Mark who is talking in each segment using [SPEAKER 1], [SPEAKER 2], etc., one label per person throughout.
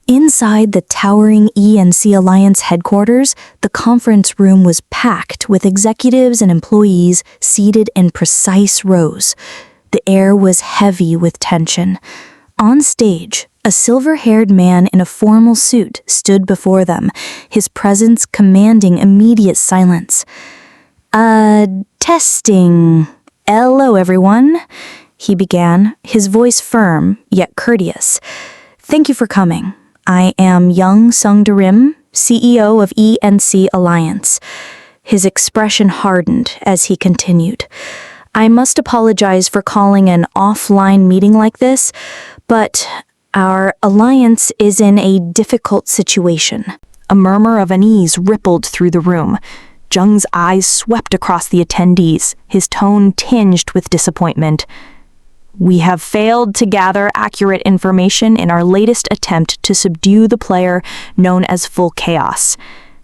[SPEAKER 1] Inside the towering E&C Alliance headquarters, the conference room was packed with executives and employees seated in precise rows. The air was heavy with tension. On stage, a silver-haired man in a formal suit stood before them, his presence commanding immediate silence. Testing. Hello, everyone, he began, his voice firm yet courteous. Thank you for coming. I am Young Sung-Darim, CEO of E&C Alliance. His expression hardened as he continued. I must apologize for calling an offline meeting like this, but our alliance is in a difficult situation. A murmur of unease rippled through the room. Jung's eyes swept across the attendees, his tone tinged with disappointment. We have failed to gather accurate information in our latest attempt to subdue the player known as Full Chaos.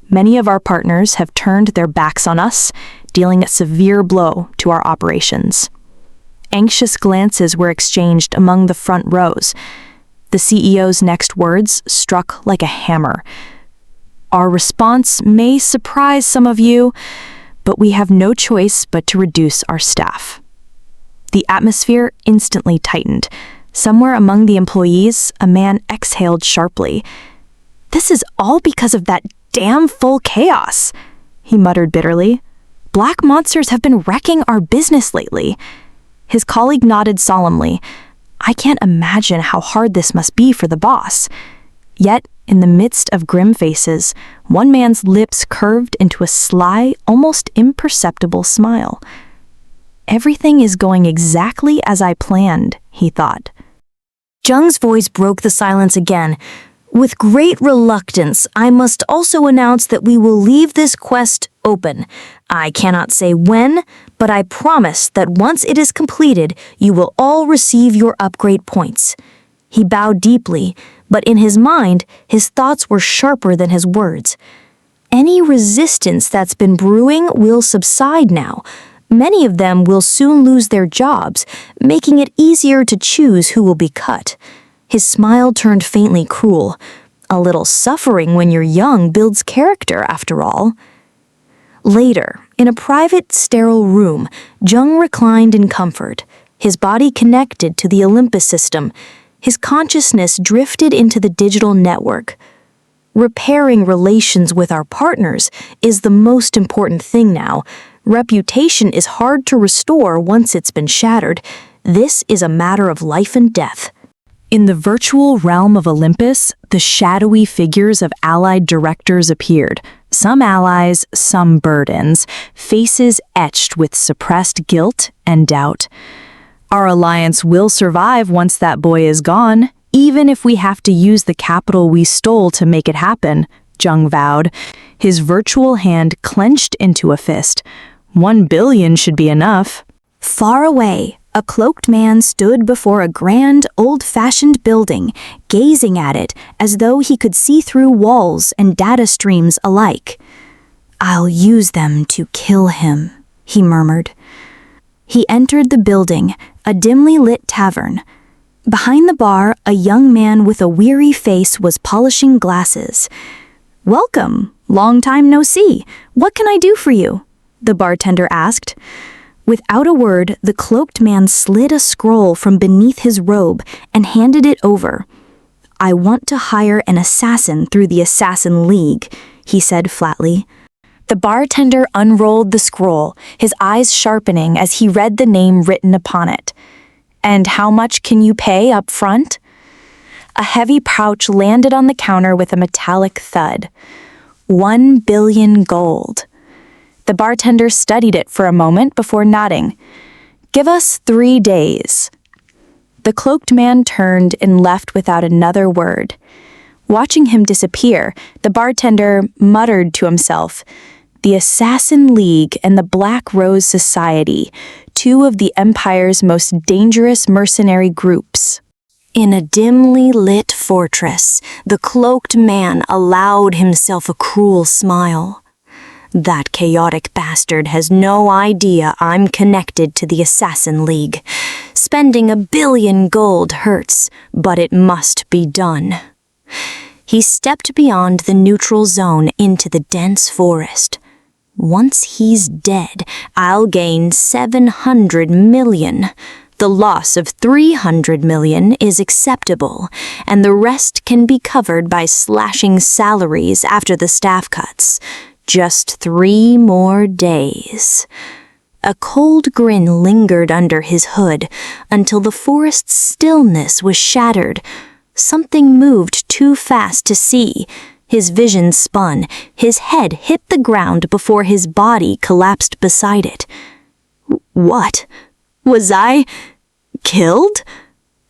[SPEAKER 1] Many of our partners have turned their backs on us, dealing a severe blow to our operations. Anxious glances were exchanged among the front rows. The CEO's next words struck like a hammer. Our response may surprise some of you, but we have no choice but to reduce our staff. The atmosphere instantly tightened. Somewhere among the employees, a man exhaled sharply. This is all because of that damn Full Chaos, he muttered bitterly. Black monsters have been wrecking our business lately. His colleague nodded solemnly. I can't imagine how hard this must be for the boss. Yet, in the midst of grim faces, one man's lips curved into a sly, almost imperceptible smile. Everything is going exactly as I planned, he thought. Jung's voice broke the silence again. With great reluctance, I must also announce that we will leave this quest open. I cannot say when, but I promise that once it is completed, you will all receive your upgrade points. He bowed deeply, but in his mind, his thoughts were sharper than his words. Any resistance that's been brewing will subside now. Many of them will soon lose their jobs, making it easier to choose who will be cut. His smile turned faintly cruel. A little suffering when you're young builds character, after all. Later, in a private, sterile room, Jung reclined in comfort, his body connected to the Olympus system. His consciousness drifted into the digital network. Repairing relations with our partners is the most important thing now. Reputation is hard to restore once it's been shattered. This is a matter of life and death. In the virtual realm of Olympus, the shadowy figures of allied directors appeared. Some allies, some burdens, faces etched with suppressed guilt and doubt. Our alliance will survive once that boy is gone, even if we have to use the capital we stole to make it happen, Jung vowed. His virtual hand clenched into a fist. 1 billion should be enough. Far away, a cloaked man stood before a grand, old-fashioned building, gazing at it as though he could see through walls and data streams alike. I'll use them to kill him, he murmured. He entered the building, a dimly lit tavern. Behind the bar, a young man with a weary face was polishing glasses. Welcome. Long time no see. What can I do for you? The bartender asked. Without a word, the cloaked man slid a scroll from beneath his robe and handed it over. I want to hire an assassin through the Assassin League, he said flatly. The bartender unrolled the scroll, his eyes sharpening as he read the name written upon it. And how much can you pay up front? A heavy pouch landed on the counter with a metallic thud. 1 billion gold. The bartender studied it for a moment before nodding. Give us 3 days. The cloaked man turned and left without another word. Watching him disappear, the bartender muttered to himself, the Assassin League and the Black Rose Society, 2 of the Empire's most dangerous mercenary groups. In a dimly lit fortress, the cloaked man allowed himself a cruel smile. That chaotic bastard has no idea I'm connected to the Assassin League. Spending 1 billion gold hurts, but it must be done. He stepped beyond the neutral zone into the dense forest. Once he's dead, I'll gain 700 million. The loss of 300 million is acceptable, and the rest can be covered by slashing salaries after the staff cuts. Just 3 more days. A cold grin lingered under his hood until the forest's stillness was shattered. Something moved too fast to see. His vision spun. His head hit the ground before his body collapsed beside it. What? Was I killed?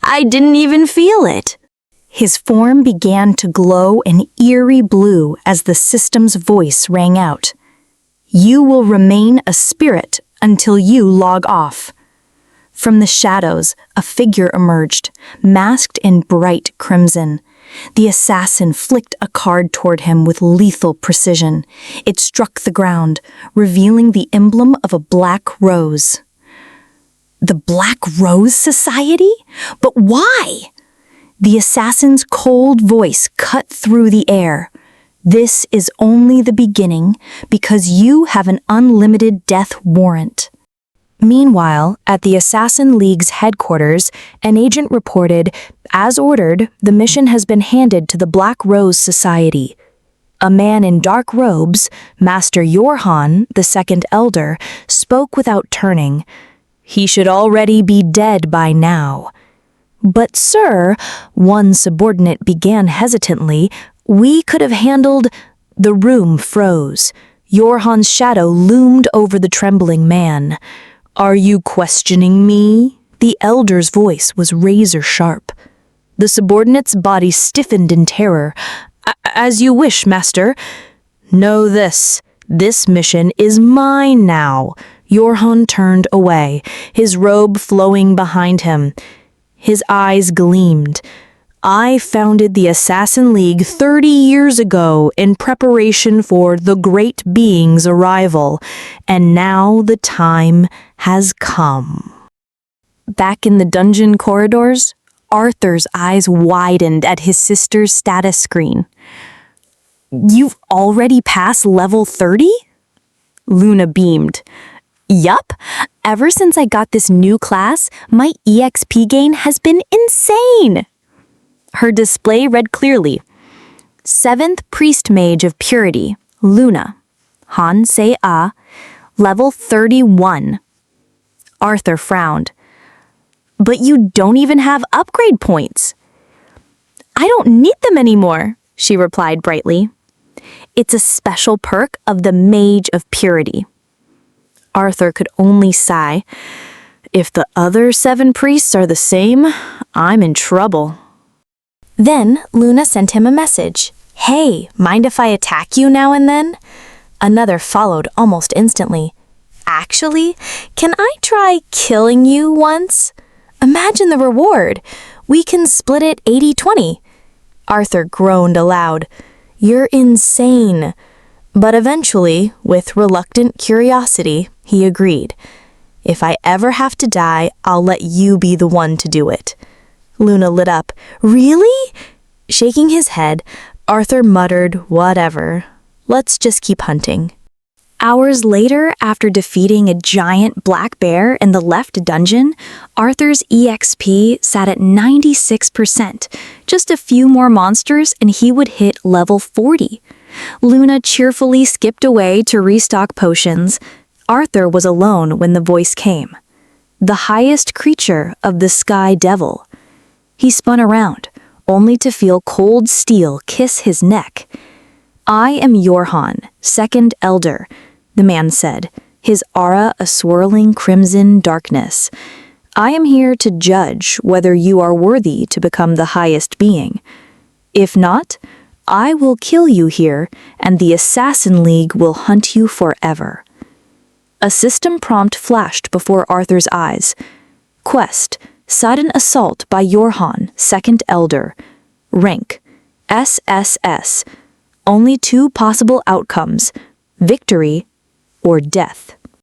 [SPEAKER 1] I didn't even feel it. His form began to glow an eerie blue as the system's voice rang out. You will remain a spirit until you log off. From the shadows, a figure emerged, masked in bright crimson. The assassin flicked a card toward him with lethal precision. It struck the ground, revealing the emblem of a black rose. The Black Rose Society? But why? The assassin's cold voice cut through the air. This is only the beginning, because you have an unlimited death warrant. Meanwhile, at the Assassin League's headquarters, an agent reported, as ordered, the mission has been handed to the Black Rose Society. A man in dark robes, Master Yorhan, the second elder, spoke without turning. He should already be dead by now. But sir, one subordinate began hesitantly, we could have handled... The room froze. Yorhan's shadow loomed over the trembling man. Are you questioning me? The elder's voice was razor-sharp. The subordinate's body stiffened in terror. As you wish, master. Know this. This mission is mine now. Yorhan turned away, his robe flowing behind him. His eyes gleamed. I founded the Assassin League 30 years ago in preparation for the Great Being's arrival, and now the time has come. Back in the dungeon corridors, Arthur's eyes widened at his sister's status screen. You've already passed level 30? Luna beamed. Yup. Ever since I got this new class, my EXP gain has been insane. Her display read clearly, 7th Priest Mage of Purity, Luna, Han Se-a, level 31. Arthur frowned. But you don't even have upgrade points. I don't need them anymore, she replied brightly. It's a special perk of the Mage of Purity. Arthur could only sigh. If the other 7 priests are the same, I'm in trouble. Then Luna sent him a message. Hey, mind if I attack you now and then? Another followed almost instantly. Actually, can I try killing you once? Imagine the reward. We can split it 80-20. Arthur groaned aloud. You're insane. But eventually, with reluctant curiosity, he agreed. If I ever have to die, I'll let you be the one to do it. Luna lit up. Really? Shaking his head, Arthur muttered, whatever. Let's just keep hunting. Hours later, after defeating a giant black bear in the left dungeon, Arthur's EXP sat at 96%. Just a few more monsters and he would hit level 40. Luna cheerfully skipped away to restock potions. Arthur was alone when the voice came. The highest creature of the Sky Devil. He spun around, only to feel cold steel kiss his neck. I am Yorhan, second elder, the man said, his aura a swirling crimson darkness. I am here to judge whether you are worthy to become the highest being. If not, I will kill you here, and the Assassin League will hunt you forever. A system prompt flashed before Arthur's eyes. Quest, Sudden Assault by Yorhan, second elder. Rank, SSS. Only 2 possible outcomes, victory or death.